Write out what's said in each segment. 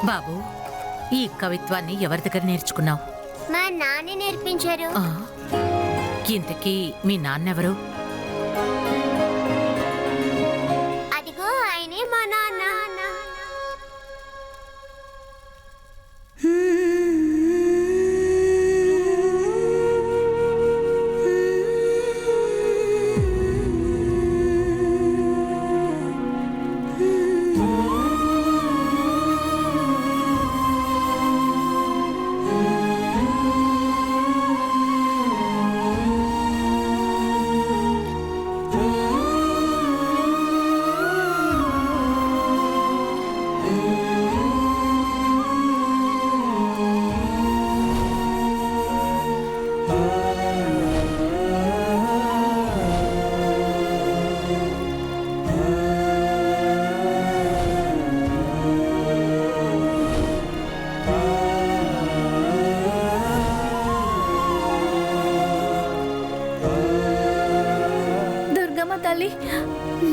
బాబు, ఈ కవిత్వాన్ని ఎవరి దగ్గర నేర్చుకున్నావు? మా నాన్న నేర్పించారు. ఇంతకీ మీ నాన్నెవరు? అదిగో ఆయనే మా నాన్న. తల్లి,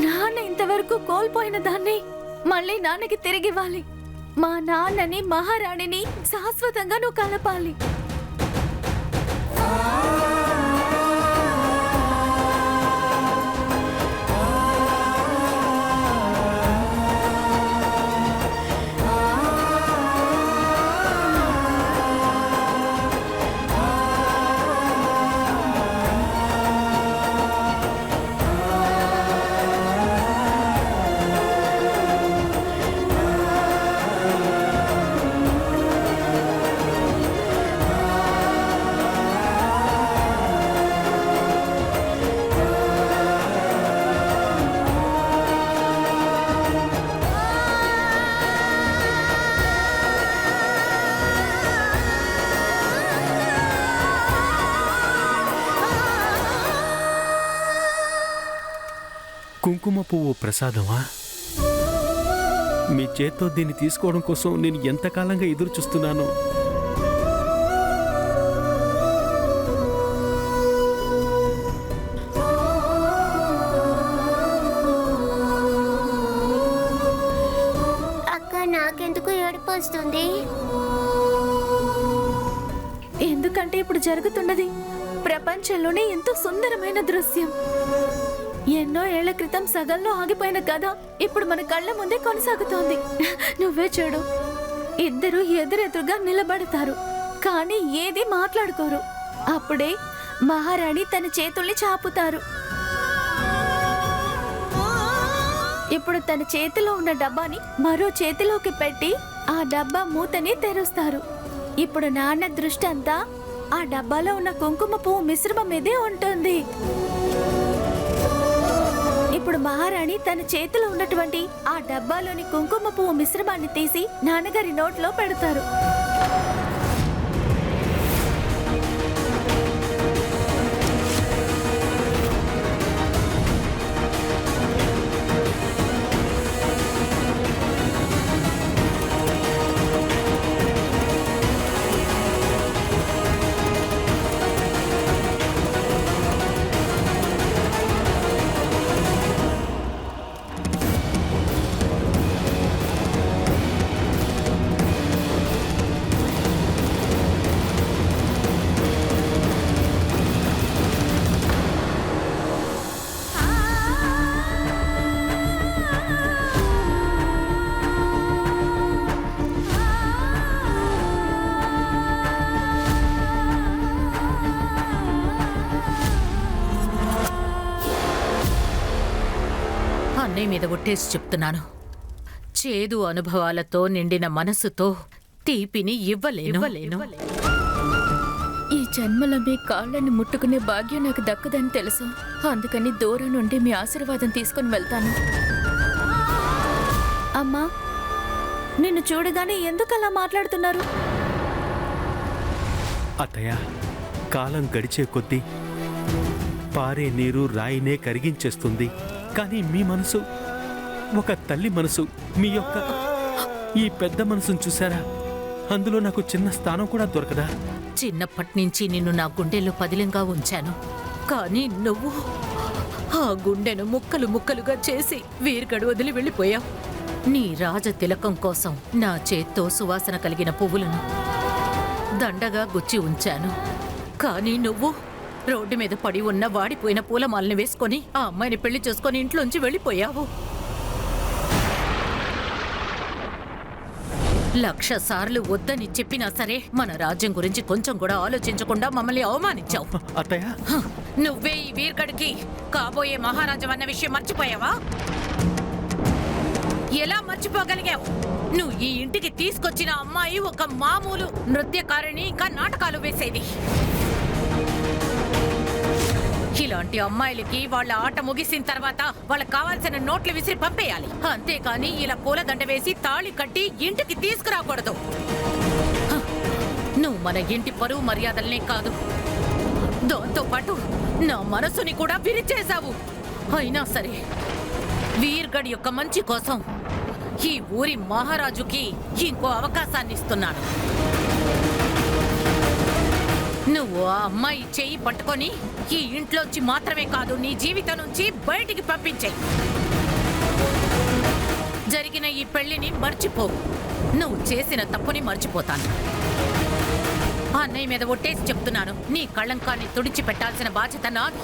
నాన్న ఇంతవరకు కోల్పోయిన దాన్ని మళ్ళీ నాన్నకి తిరిగివ్వాలి. మా నాన్నని మహారాణిని శాశ్వతంగా నువ్వు కలపాలి. కుంకుమ పువ్వు ప్రసాదమా? మీ చేత్తో దీన్ని తీసుకోవడం కోసం నేను ఎంతకాలంగా ఎదురు చూస్తున్నాను. అక్క, నాకెందుకు ఏడుపు వస్తుంది? ఎందుకంటే ఇప్పుడు జరుగుతున్నది ప్రపంచంలోనే ఎంతో సుందరమైన దృశ్యం. ఎన్నో ఏళ్ల క్రితం సగంలో ఆగిపోయిన కథ ఇప్పుడు మన కళ్ళ ముందే కొనసాగుతోంది. నువ్వే చూడు, ఇద్దరు ఎదురెదురుగా నిలబడతారు, కానీ ఏది మాట్లాడుకోరు. అప్పుడే మహారాణి తన చేతుల్ని చాపుతారు. ఇప్పుడు తన చేతిలో ఉన్న డబ్బాని మరో చేతిలోకి పెట్టి ఆ డబ్బా మూతని తెరుస్తారు. ఇప్పుడు నాన్న దృష్టి అంతా ఆ డబ్బాలో ఉన్న కుంకుమ పువ్వు మిశ్రమం మీదే ఉంటుంది. ఇప్పుడు మహారాణి తన చేతిలో ఉన్నటువంటి ఆ డబ్బాలోని కుంకుమ పువ్వు మిశ్రమాన్ని తీసి నాన్నగారి నోట్లో పెడతారు. అన్నయ్య మీద ఒట్టేసి చెప్తున్నాను, చేదు అనుభవాలతో నిండిన మనసుతో తీపిని ఇవ్వలేను. ఈ జన్మలో మీ కాళ్ళని ముట్టుకునే భాగ్యం నాకు దక్కదని తెలుసు. అందుకని దూరం నుండి మీ ఆశీర్వాదం తీసుకుని వెళ్తాను. అమ్మా, నిన్ను చూడగానే ఎందుకు అలా మాట్లాడుతున్నారు? అత్తయ్య, కాలం గడిచే కొద్దీ పారే నీరు రాయినే కరిగించేస్తుంది. కానీ మీ మనసు, ఒక తల్లి మనసు, మీ యొక్క ఈ పెద్ద మనసును చూసారా? అందులో నాకు చిన్న స్థానం కూడా దొరకదా? చిన్నప్పటి నుంచి నిన్ను నా గుండెల్లో పదిలంగా ఉంచాను, కానీ నువ్వు ఆ గుండెను ముక్కలు ముక్కలుగా చేసి వీరుగడు వదిలి వెళ్ళిపోయావు. నీ రాజ తిలకం కోసం నా చేత్తో సువాసన కలిగిన పువ్వులను దండగా గుచ్చి ఉంచాను. కానీ నువ్వు రోడ్డు మీద పడి ఉన్న వాడిపోయిన పూలమాలని వేసుకొని ఆ అమ్మాయిని పెళ్లి చేసుకొని ఇంట్లోంచి వెళ్ళిపోయావు. 1,00,000 సార్లు వద్దని చెప్పినా సరే మన రాజ్యం గురించి కొంచెం కూడా ఆలోచించకుండా మమ్మల్ని అవమానించావు. అత్తయ్య, నువ్వే ఈ వీర్గడికి కాబోయే మహారాజు అన్న విషయం మర్చిపోయావా? ఎలా మర్చిపోగలిగావు? నువ్వు ఈ ఇంటికి తీసుకొచ్చిన అమ్మాయి ఒక మామూలు నృత్యకారిణి, ఇంకా నాటకాలు వేసేది. ఇలాంటి అమ్మాయిలకి వాళ్ళ ఆట ముగిసిన తర్వాత వాళ్ళకి కావాల్సిన నోట్లు విసిరి పంపేయాలి. అంతేకాని ఇలా పూలదండ వేసి తాళి కట్టి ఇంటికి తీసుకురాకూడదు. నువ్వు మన ఇంటి పరువు మర్యాదలనే కాదు, దాంతో పాటు నా మనసుని కూడా విరిచేశావు. అయినా సరే వీర్గడ్ యొక్క మంచి కోసం ఈ ఊరి మహారాజుకి ఇంకో అవకాశాన్ని ఇస్తున్నాను. నువ్వు ఆ అమ్మాయి చెయ్యి పట్టుకొని ఈ ఇంట్లోంచి మాత్రమే కాదు, నీ జీవితం నుంచి బయటికి పంపించేయి. జరిగిన ఈ పెళ్లిని మర్చిపో. నువ్వు చేసిన తప్పుని మర్చిపోతాను. అన్నయ్య మీద ఒట్టేసి చెప్తున్నాను, నీ కళంకాన్ని తుడిచి పెట్టాల్సిన బాధ్యత నాది.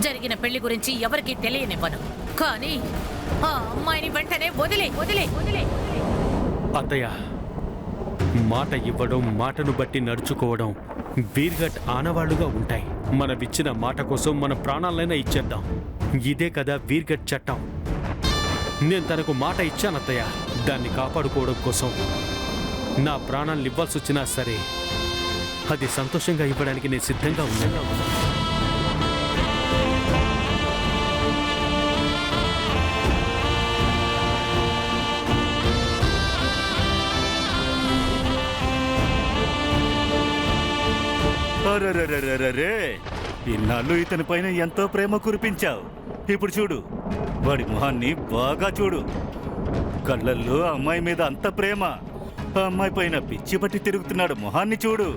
జరిగిన పెళ్లి గురించి ఎవరికీ తెలియనివ్వను. కానీ ఆ అమ్మాయిని వెంటనే వదిలే. అత్తయ్య, మాట ఇవ్వడం, మాటను బట్టి నడుచుకోవడం వీర్గట్ ఆనవాళ్లుగా ఉంటాయి. మనమిచ్చిన మాట కోసం మన ప్రాణాలైనా ఇచ్చేద్దాం. ఇదే కదా వీర్గట్ చట్టం. నేను తనకు మాట ఇచ్చానత్తయ్య. దాన్ని కాపాడుకోవడం కోసం నా ప్రాణాలను ఇవ్వాల్సి వచ్చినా సరే అది సంతోషంగా ఇవ్వడానికి నేను సిద్ధంగా ఉన్నాను. అరెరెరెరెరెరే, ఇన్నాళ్ళు ఇతని పైన ఎంతో ప్రేమ కురిపించావు. ఇప్పుడు చూడు, వాడి మొహాన్ని బాగా చూడు. కళ్ళల్లో అమ్మాయి మీద అంత ప్రేమ. ఆ అమ్మాయి పైన పిచ్చి పట్టి తిరుగుతున్నాడు. మొహాన్ని చూడు.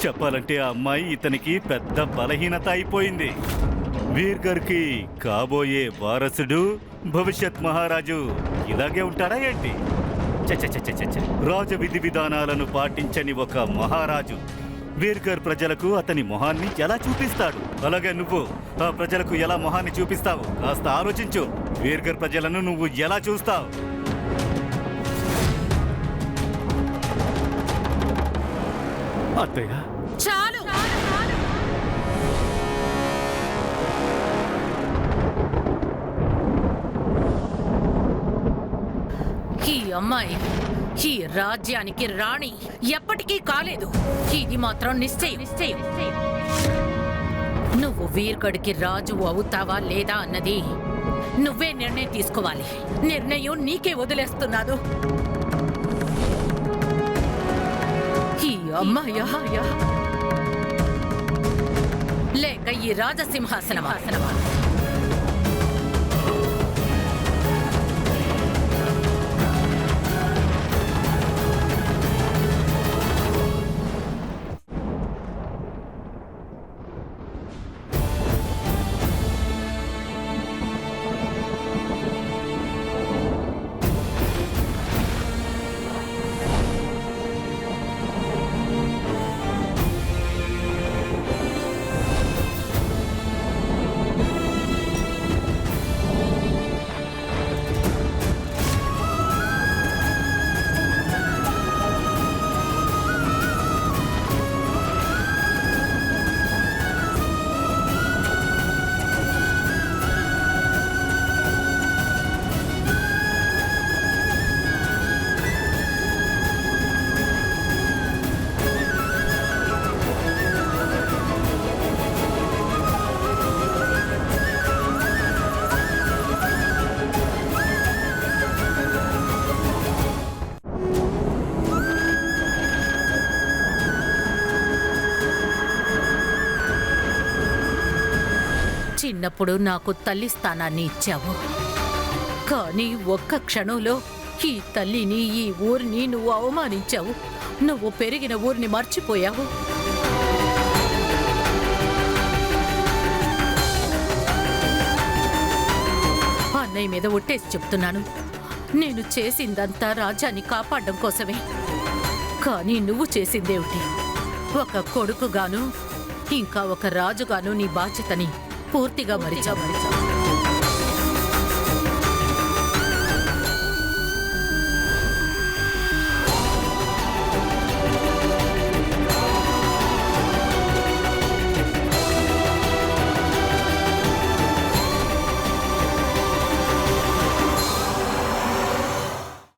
చెప్పాలంటే ఆ అమ్మాయి ఇతనికి పెద్ద బలహీనత అయిపోయింది. వీర్గర్కి కాబోయే వారసుడు, భవిష్యత్ మహారాజు ఇలాగే ఉంటాడా ఏంటి? రాజ విధి విధానాలను పాటించని ఒక మహారాజు వీర్గర్ ప్రజలకు అతని మొహాన్ని ఎలా చూపిస్తాడు? అలాగే నువ్వు ఆ ప్రజలకు ఎలా మొహాన్ని చూపిస్తావు? కాస్త ఆలోచించు. వీర్గర్ ప్రజలను నువ్వు ఎలా చూస్తావు? అత్తయ్య, చాలు. ఈ అమ్మాయి ఈ రాజ్యానికి రాణి ఎప్పటికీ కాలేదు. ఇది మాత్రం నిశ్చయం. నువ్వు వీర్గడికి రాజు అవుతావా లేదా అన్నది నువ్వే నిర్ణయం తీసుకోవాలి. నిర్ణయం నీకే వదిలేస్తున్నాను. ఈ అమ్మాయా లేక ఈ రాజసింహాసనమా? చిన్నప్పుడు నాకు తల్లి స్థానాన్ని ఇచ్చావు. కానీ ఒక్క క్షణంలో ఈ తల్లిని, ఈ ఊరిని నువ్వు అవమానించావు. నువ్వు పెరిగిన ఊరిని మర్చిపోయావు. అన్నయ్య మీద ఒట్టేసి చెప్తున్నాను, నేను చేసిందంతా రాజ్యాన్ని కాపాడడం కోసమే. కానీ నువ్వు చేసిందేమిటి? ఒక కొడుకుగాను ఇంకా ఒక రాజుగాను నీ బాధ్యతని పూర్తిగా మరిచావు.